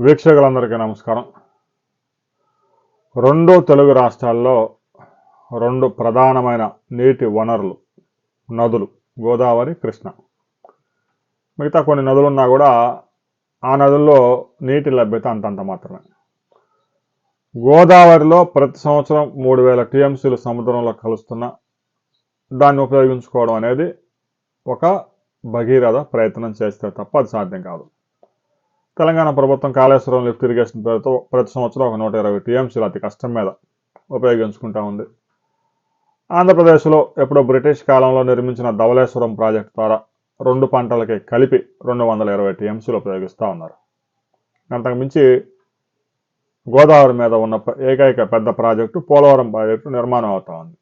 వీక్షకులందరికీ నమస్కారం. రెండు తెలుగు రాష్ట్రాల్లో రెండు ప్రధానమైన నీటి వనరులు నదులు గోదావరి, కృష్ణ. మిగతా కొన్ని నదులున్నా కూడా ఆ నదుల్లో నీటి లభ్యత అంతంత మాత్రమే. గోదావరిలో ప్రతి సంవత్సరం 3000 టీఎంసీలు సముద్రంలో కలుస్తున్న దాన్ని ఉపయోగించుకోవడం అనేది ఒక భగీరథ ప్రయత్నం చేస్తే తప్ప అది సాధ్యం కాదు. తెలంగాణ ప్రభుత్వం కాళేశ్వరం లిఫ్ట్ ఇరిగేషన్ పేరుతో ప్రతి సంవత్సరం ఒక 120 టీఎంసీలు అతి కష్టం మీద ఉపయోగించుకుంటూ ఉంది. ఆంధ్రప్రదేశ్లో ఎప్పుడో బ్రిటిష్ కాలంలో నిర్మించిన ధవళేశ్వరం ప్రాజెక్టు ద్వారా 2 పంటలకి కలిపి 220 టీఎంసీలు ఉపయోగిస్తూ ఉన్నారు. అంతకుమించి గోదావరి మీద ఉన్న ఏకైక పెద్ద ప్రాజెక్టు పోలవరం ప్రాజెక్టు నిర్మాణం అవుతా ఉంది.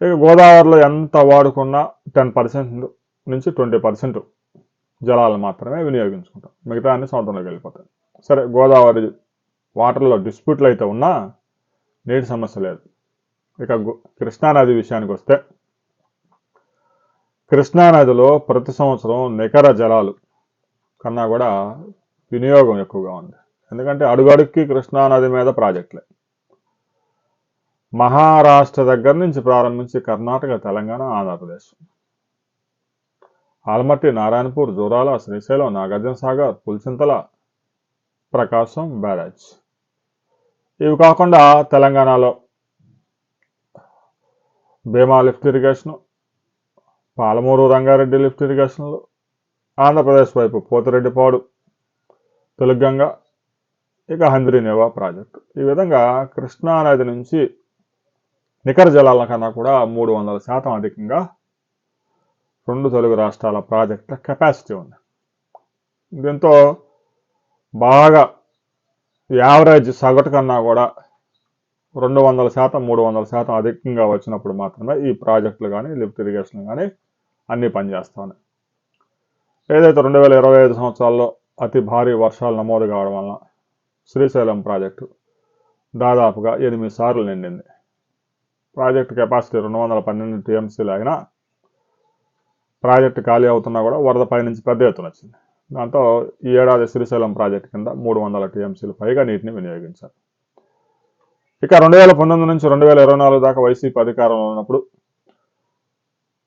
ఇక గోదావరిలో ఎంత వాడుకున్నా 10% నుంచి 20% జలాలు మాత్రమే వినియోగించుకుంటాం. మిగతా అన్ని సముద్రంలోకి వెళ్ళిపోతాయి. సరే, గోదావరి వాటర్లో డిస్ప్యూట్లు అయితే ఉన్నా నీటి సమస్య లేదు. ఇక కృష్ణానది విషయానికి వస్తే, కృష్ణానదిలో ప్రతి సంవత్సరం నికర జలాలు కన్నా కూడా వినియోగం ఎక్కువగా ఉంది. ఎందుకంటే అడుగడుక్కి కృష్ణానది మీద ప్రాజెక్టులే. మహారాష్ట్ర దగ్గర నుంచి ప్రారంభించి కర్ణాటక, తెలంగాణ, ఆంధ్రప్రదేశ్, ఆల్మట్టి, నారాయణపూర్, జోరాల, శ్రీశైలం, నాగార్జున సాగర్, పుల్చింతల, ప్రకాశం బ్యారేజ్. ఇవి కాకుండా తెలంగాణలో Bhima lift irrigation, Palamuru Rangareddy lift ఇరిగేషన్లు, ఆంధ్రప్రదేశ్ వైపు పోతిరెడ్డిపాడు, తెలుగంగ, ఇక హంద్రీనేవా ప్రాజెక్టు. ఈ విధంగా కృష్ణానది నుంచి నికర జలాల కన్నా కూడా 300% అధికంగా రెండు తెలుగు రాష్ట్రాల ప్రాజెక్టుల కెపాసిటీ ఉంది. దీంతో బాగా యావరేజ్ సగటు కన్నా కూడా 200%, 300% అధికంగా వచ్చినప్పుడు మాత్రమే ఈ ప్రాజెక్టులు కానీ లిఫ్ట్ ఇరిగేషన్ కానీ అన్నీ పనిచేస్తూ ఉన్నాయి. ఏదైతే 2025 సంవత్సరాల్లో అతి భారీ వర్షాలు నమోదు కావడం వలన శ్రీశైలం ప్రాజెక్టు దాదాపుగా 8 సార్లు నిండింది. ప్రాజెక్టు కెపాసిటీ 212 టీఎంసీలు అయినా ప్రాజెక్టు ఖాళీ అవుతున్నా కూడా వరద పైనుంచి పెద్ద ఎత్తున వచ్చింది. దాంతో ఈ ఏడాది శ్రీశైలం ప్రాజెక్టు కింద 300 టీఎంసీలు పైగా నీటిని వినియోగించారు. ఇక 2019 నుంచి 2024 దాకా వైసీపీ అధికారంలో ఉన్నప్పుడు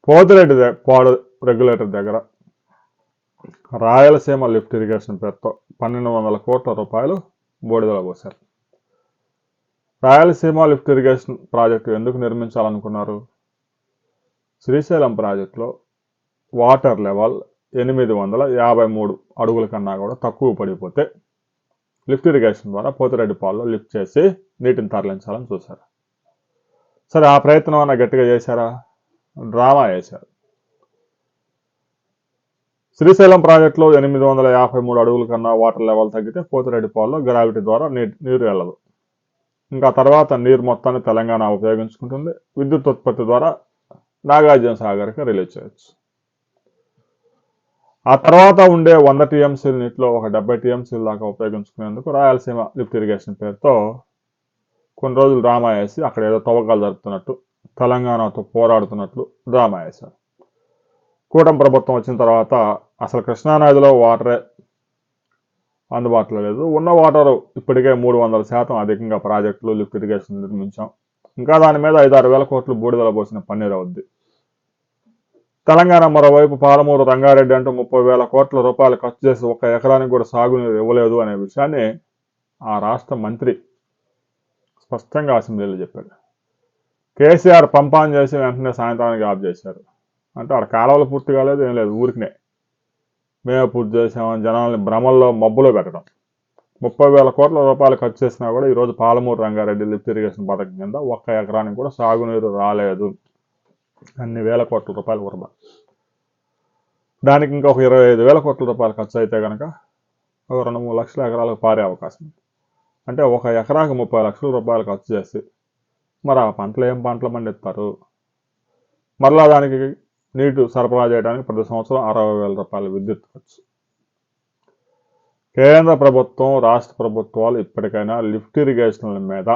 పోతిరెడ్డి పాడు రెగ్యులేటర్ దగ్గర రాయలసీమ లిఫ్ట్ ఇరిగేషన్ పేరుతో 1200 కోట్ల రూపాయలు బూడిదలో పోశారు. రాయలసీమ లిఫ్ట్ ఇరిగేషన్ ప్రాజెక్టు ఎందుకు నిర్మించాలనుకున్నారు? శ్రీశైలం ప్రాజెక్టులో వాటర్ లెవెల్ 853 అడుగుల కన్నా కూడా తక్కువ పడిపోతే లిఫ్ట్ ఇరిగేషన్ ద్వారా పోతిరెడ్డిపాడులో లిఫ్ట్ చేసి నీటిని తరలించాలని చూశారు. సరే, ఆ ప్రయత్నం అన్న గట్టిగా చేశారా? డ్రామా వేశారు. శ్రీశైలం ప్రాజెక్టులో 853 అడుగుల కన్నా వాటర్ లెవెల్ తగ్గితే పోతిరెడ్డిపాడులో గ్రావిటీ ద్వారా నీరు వెళ్ళదు. ఇంకా తర్వాత నీరు మొత్తాన్ని తెలంగాణ ఉపయోగించుకుంటుంది. విద్యుత్ ఉత్పత్తి ద్వారా నాగార్జున సాగర్కి రిలీజ్ చేయొచ్చు. ఆ తర్వాత ఉండే 100 టీఎంసీల నీటిలో ఒక 70 టీఎంసీల దాకా ఉపయోగించుకునేందుకు రాయలసీమ లిఫ్ట్ ఇరిగేషన్ పేరుతో కొన్ని రోజులు డ్రామా వేసి అక్కడ ఏదో తవ్వకాలు జరుపుతున్నట్టు, తెలంగాణతో పోరాడుతున్నట్లు డ్రామా వేశారు. కూటమి ప్రభుత్వం వచ్చిన తర్వాత అసలు కృష్ణానదిలో వాటరే అందుబాటులో లేదు. ఉన్న వాటరు ఇప్పటికే 300% అధికంగా ప్రాజెక్టులు లిఫ్ట్ ఇరిగేషన్ నిర్మించాం. ఇంకా దాని మీద 5-6 వేల కోట్లు బూడిదల పోసిన పన్నీరు అవుద్ది. తెలంగాణ మరోవైపు పాలమూరు రంగారెడ్డి అంటూ 30,000 కోట్ల రూపాయలు ఖర్చు చేసి 1 ఎకరానికి కూడా సాగునీరు ఇవ్వలేదు అనే విషయాన్ని ఆ రాష్ట్ర మంత్రి స్పష్టంగా అసెంబ్లీలో చెప్పాడు. కేసీఆర్ పంపాన్ చేసి వెంటనే సాయంత్రానికి ఆఫ్ చేశారు. అంటే ఆడ కాలువలు పూర్తి కాలేదు, ఏం లేదు, ఊరికినే మేమే పూర్తి చేసామని జనాల్ని భ్రమల్లో మబ్బులో పెట్టడం. 30,000 కోట్ల రూపాయలు ఖర్చు చేసినా కూడా ఈరోజు పాలమూరు రంగారెడ్డి లిఫ్ట్ ఇరిగేషన్ పథకం కింద 1 ఎకరానికి కూడా సాగునీరు రాలేదు. అన్ని వేల కోట్ల రూపాయలు వరద. దానికి ఇంకొక 25,000 కోట్ల రూపాయలు ఖర్చు అయితే కనుక ఒక 2-3 లక్షల ఎకరాలకు పారే అవకాశం ఉంది. అంటే 1 ఎకరాకి 30 లక్షల రూపాయలు ఖర్చు చేసి మరి ఆ పంటలు ఏం పంటలు పండిస్తారు? మరలా దానికి నీటి సరఫరా చేయడానికి ప్రతి సంవత్సరం 60,000 రూపాయల విద్యుత్ ఖర్చు. కేంద్ర ప్రభుత్వం, రాష్ట్ర ప్రభుత్వాలు ఇప్పటికైనా లిఫ్ట్ ఇరిగేషన్ల మీద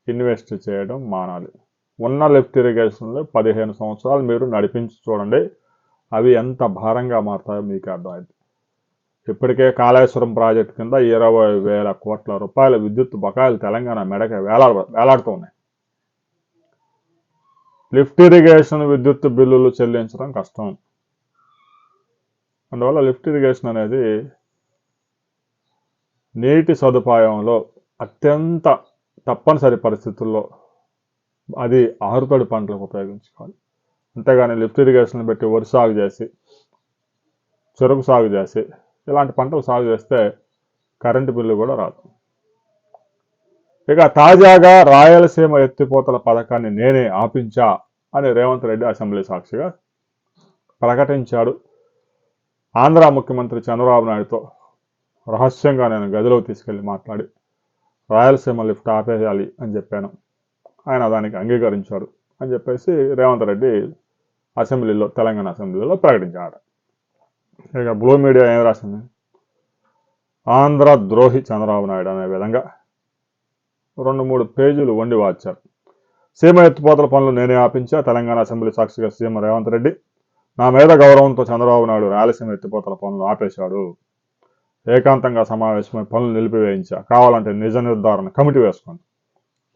ఇన్వెస్ట్ చేయడం మానాలి. ఉన్న లిఫ్ట్ ఇరిగేషన్లు 15 సంవత్సరాలు మీరు నడిపించి చూడండి, అవి ఎంత భారంగా మారుతాయో మీకు అర్థమైంది. ఇప్పటికే కాళేశ్వరం ప్రాజెక్టు కింద 20,000 కోట్ల రూపాయల విద్యుత్ బకాయిలు తెలంగాణ మెడకి వేలాడుతూ ఉన్నాయి. లిఫ్ట్ ఇరిగేషన్ విద్యుత్ బిల్లులు చెల్లించడం కష్టం. అందువల్ల లిఫ్ట్ ఇరిగేషన్ అనేది నీటి సదుపాయంలో అత్యంత తప్పనిసరి పరిస్థితుల్లో అది ఆరుతడి పంటలకు ఉపయోగించుకోవాలి. అంతేగాని లిఫ్ట్ ఇరిగేషన్ పెట్టి వరి సాగు చేసి, చెరుకు సాగు చేసి ఇలాంటి పంటలు సాగు చేస్తే కరెంటు బిల్లు కూడా రాదు. ఇక తాజాగా రాయలసీమ ఎత్తిపోతల పథకాన్ని నేనే ఆపించా అని రేవంత్ రెడ్డి అసెంబ్లీ సాక్షిగా ప్రకటించాడు. ఆంధ్ర ముఖ్యమంత్రి చంద్రబాబు నాయుడుతో రహస్యంగా నేను గదిలోకి తీసుకెళ్లి మాట్లాడి రాయలసీమ లిఫ్ట్ ఆపేయాలి అని చెప్పాను. ఆయన దానికి అంగీకరించాడు అని చెప్పేసి రేవంత్ రెడ్డి తెలంగాణ అసెంబ్లీలో ప్రకటించాడు. ఇక బ్లూ మీడియా ఏం రాసింది? ఆంధ్ర ద్రోహి చంద్రబాబు నాయుడు అనే విధంగా 2-3 పేజీలు వండి వాచారు. సీమ ఎత్తిపోతల పనులు నేనే ఆపించా, తెలంగాణ అసెంబ్లీ సాక్షిగా సీఎం రేవంత్ రెడ్డి. నా మీద గౌరవంతో చంద్రబాబు నాయుడు రాయలసీమ ఎత్తిపోతల పనులు ఆపేశాడు. ఏకాంతంగా సమావేశమై పనులు నిలిపివేయించా. కావాలంటే నిజ నిర్ధారణ కమిటీ వేసుకోండి.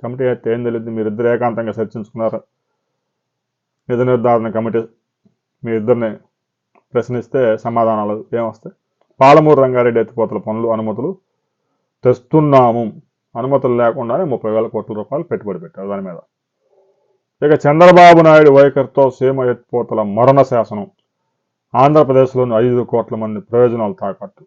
కమిటీ అయితే ఏం తెలియదు, మీరిద్దరు ఏకాంతంగా చర్చించుకున్నారు. నిజ నిర్ధారణ కమిటీ మీ ఇద్దరిని ప్రశ్నిస్తే సమాధానాలు ఏమొస్తాయి? పాలమూరు రంగారెడ్డి ఎత్తిపోతల పనులు అనుమతులు తెస్తున్నాము, అనుమతులు లేకుండానే 30,000 కోట్ల రూపాయలు పెట్టుబడి పెట్టారు దాని మీద. ఇక చంద్రబాబు నాయుడు వైఖరితో సీమ ఎత్తిపోతల మరణ శాసనం, ఆంధ్రప్రదేశ్లోని 5 కోట్ల మంది ప్రయోజనాలు తాకట్టు.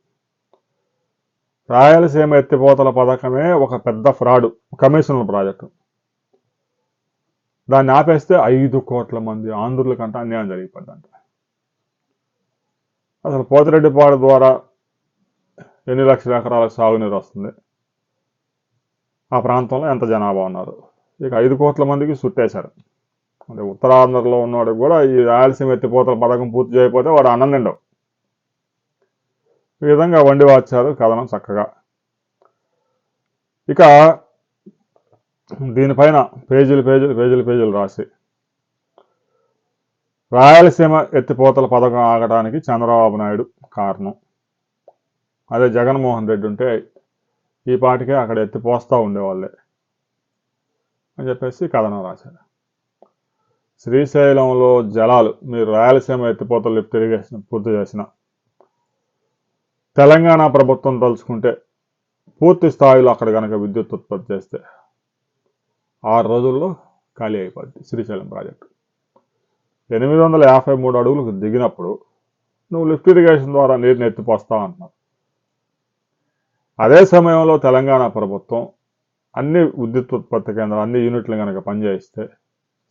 రాయలసీమ ఎత్తిపోతల పథకమే ఒక పెద్ద ఫ్రాడ్, కమిషన్ల ప్రాజెక్టు. దాన్ని ఆపేస్తే 5 కోట్ల మంది ఆంధ్రుల కంటే అన్యాయం జరిగిపోద్దంట. అసలు పోతిరెడ్డిపాడు ద్వారా ఎన్ని లక్షల ఎకరాలకు సాగునీరు వస్తుంది? ఆ ప్రాంతంలో ఎంత జనాభా ఉన్నారు? ఇక 5 కోట్ల మందికి చుట్టేశారు. అంటే ఉత్తరాంధ్రలో ఉన్నవాడికి కూడా ఈ రాయలసీమ ఎత్తిపోతల పథకం పూర్తి చేయకపోతే వాడు అన్నం నిండవు. ఈ విధంగా వండి వాచారు కథనం చక్కగా. ఇక దీనిపైన పేజీలు రాసి రాయలసీమ ఎత్తిపోతల పథకం ఆగడానికి చంద్రబాబు నాయుడు కారణం, అదే జగన్మోహన్ రెడ్డి ఉంటే ఈ పాటికే అక్కడ ఎత్తిపోస్తూ ఉండేవాళ్ళే అని చెప్పేసి కథనం రాశారు. శ్రీశైలంలో జలాలు మీరు రాయలసీమ ఎత్తిపోతల లిఫ్ట్ ఇరిగేషన్ పూర్తి చేసిన తెలంగాణ ప్రభుత్వం తలుచుకుంటే పూర్తి స్థాయిలో అక్కడ కనుక విద్యుత్ ఉత్పత్తి చేస్తే 6 రోజుల్లో ఖాళీ అయిపోద్ది శ్రీశైలం ప్రాజెక్టు. 853 అడుగులకు దిగినప్పుడు నువ్వు లిఫ్ట్ ఇరిగేషన్ ద్వారా నీరుని ఎత్తిపోస్తావు అంటున్నావు. అదే సమయంలో తెలంగాణ ప్రభుత్వం అన్ని విద్యుత్ ఉత్పత్తి కేంద్రాలు అన్ని యూనిట్లు కనుక పనిచేయిస్తే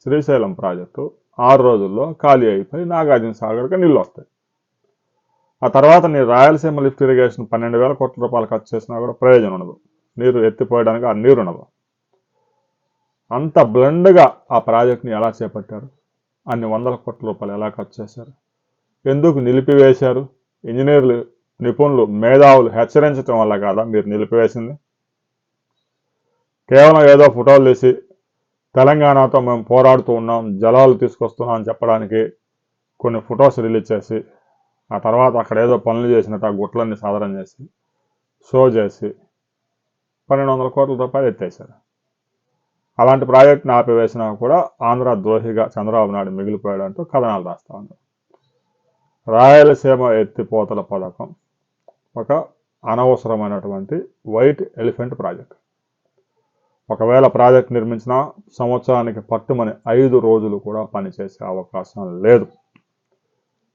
శ్రీశైలం ప్రాజెక్టు 6 రోజుల్లో ఖాళీ అయిపోయి నాగార్జున సాగర్కి నీళ్ళు వస్తాయి. ఆ తర్వాత నీ రాయలసీమ లిఫ్ట్ ఇరిగేషన్ 12,000 కోట్ల రూపాయలు ఖర్చు చేసినా కూడా ప్రయోజనం ఉండదు. నీరు ఎత్తిపోయడానికి ఆ నీరు ఉండదు. అంత బ్లండ్గా ఆ ప్రాజెక్ట్ని ఎలా చేపట్టారు? అన్ని 100 కోట్ల రూపాయలు ఎలా ఖర్చు చేశారు? ఎందుకు నిలిపివేశారు? ఇంజనీర్లు, నిపుణులు, మేధావులు హెచ్చరించడం వల్ల కాదా మీరు నిలిపివేసింది? కేవలం ఏదో ఫోటోలు తీసి తెలంగాణతో మేము పోరాడుతూ ఉన్నాం, జలాలు తీసుకొస్తున్నాం అని చెప్పడానికి కొన్ని ఫొటోస్ రిలీజ్ చేసి ఆ తర్వాత అక్కడ ఏదో పనులు చేసినట్టు ఆ గుట్లన్నీ సాధారణ చేసి షో చేసి 1,200 కోట్ల రూపాయలు ఎత్తేశారు. అలాంటి ప్రాజెక్టుని ఆపివేసినా కూడా ఆంధ్ర ద్రోహిగా చంద్రబాబు నాయుడు మిగిలిపోయాడంటూ కథనాలు రాస్తా ఉన్నారు. రాయలసీమ ఎత్తిపోతల పథకం ఒక అనవసరమైనటువంటి వైట్ ఎలిఫెంట్ ప్రాజెక్ట్. ఒకవేళ ప్రాజెక్ట్ నిర్మించినా సంవత్సరానికి పట్టుమని 5 రోజులు కూడా పనిచేసే అవకాశం లేదు.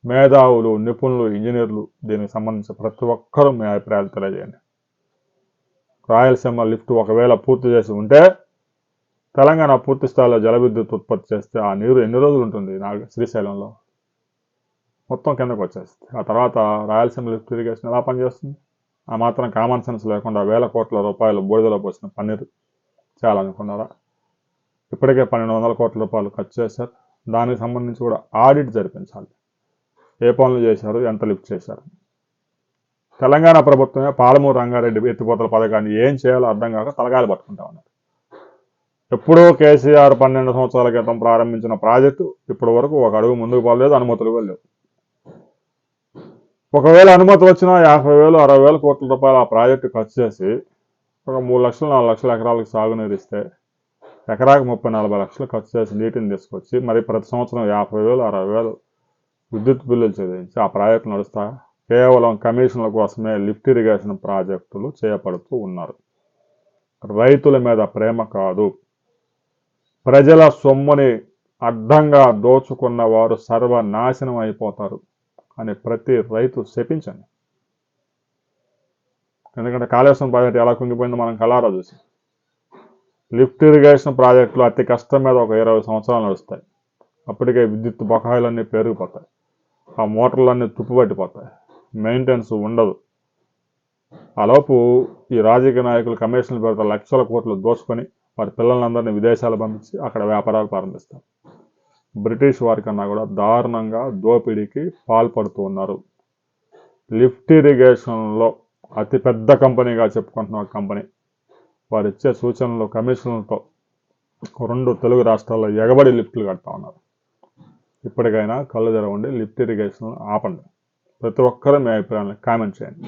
మేధావులు, నిపుణులు, ఇంజనీర్లు దీనికి సంబంధించి ప్రతి ఒక్కరూ మీ అభిప్రాయాలు తెలియజేయండి. రాయలసీమ లిఫ్ట్ ఒకవేళ పూర్తి చేసి ఉంటే తెలంగాణ పూర్తి స్థాయిలో జల విద్యుత్ ఉత్పత్తి చేస్తే ఆ నీరు ఎన్ని రోజులు ఉంటుంది శ్రీశైలంలో? మొత్తం కిందకు వచ్చేస్తుంది. ఆ తర్వాత రాయలసీమ లిఫ్ట్ ఇరిగేషన్ ఎలా పనిచేస్తుంది? ఆ మాత్రం కామన్ సెన్స్ లేకుండా 1,000 కోట్ల రూపాయలు బూడిదలో పోసిన పన్నీరు చేయాలనుకున్నారా? ఇప్పటికే 1,200 కోట్ల రూపాయలు ఖర్చు చేశారు. దానికి సంబంధించి కూడా ఆడిట్ జరిపించాలి. ఏ పనులు చేశారు, ఎంత లిఫ్ట్ చేశారు? తెలంగాణ ప్రభుత్వమే పాలమూరు రంగారెడ్డి ఎత్తిపోతల పథకాన్ని ఏం చేయాలో అర్థం కాక తలకాయలు పట్టుకుంటా ఉన్నారు. ఎప్పుడో కేసీఆర్ 12 సంవత్సరాల క్రితం ప్రారంభించిన ప్రాజెక్టు ఇప్పటి వరకు ఒక అడుగు ముందుకు పోలేదు, అనుమతులు కూడా లేవు. ఒకవేళ అనుమతి వచ్చినా 50,000 60,000 కోట్ల రూపాయలు ఆ ప్రాజెక్టు ఖర్చు చేసి ఒక 3 లక్షలు 4 లక్షల ఎకరాలకు సాగునీరు ఇస్తే ఎకరాకు 30-40 లక్షలు ఖర్చు చేసి నీటిని తీసుకొచ్చి మరి ప్రతి సంవత్సరం 50,000 60,000 విద్యుత్ బిల్లులు చెల్లించి ఆ ప్రాజెక్టులు నడుస్తా కేవలం కమిషన్ల కోసమే లిఫ్ట్ ఇరిగేషన్ ప్రాజెక్టులు చేపడుతూ ఉన్నారు. రైతుల మీద ప్రేమ కాదు, ప్రజల సొమ్ముని అడ్డంగా దోచుకున్న వారు సర్వనాశనం అయిపోతారు అని ప్రతి రైతు శపించండి. ఎందుకంటే కాళేశ్వరం ప్రాజెక్టు ఎలా కుంగిపోయిందో మనం కలారా చూసి. లిఫ్ట్ ఇరిగేషన్ ప్రాజెక్టులు అతి కష్టం మీద ఒక 20 సంవత్సరాలు నడుస్తాయి. అప్పటికే విద్యుత్ బకాయిలన్నీ పెరిగిపోతాయి, ఆ మోటార్లన్నీ తుప్పుపట్టిపోతాయి, మెయింటెనెన్స్ ఉండదు. ఆలోపు ఈ రాజకీయ నాయకులు కమిషన్లు పెడతారు, లక్షల కోట్లు దోచుకొని వారి పిల్లలందరినీ విదేశాలు పంపించి అక్కడ వ్యాపారాలు ప్రారంభిస్తారు. బ్రిటిష్ వారి కన్నా కూడా దారుణంగా దోపిడీకి పాల్పడుతూ ఉన్నారు. లిఫ్ట్ ఇరిగేషన్లో అతిపెద్ద కంపెనీగా చెప్పుకుంటున్న కంపెనీ వారు ఇచ్చే సూచనలు కమిషన్లతో 2 తెలుగు రాష్ట్రాల్లో ఎగబడి లిఫ్ట్లు కడతా ఉన్నారు. ఇప్పటికైనా కళ్ళు తెరవండి, లిఫ్ట్ ఇరిగేషన్ ఆపండి. ప్రతి ఒక్కరూ మీ అభిప్రాయాలను కామెంట్ చేయండి.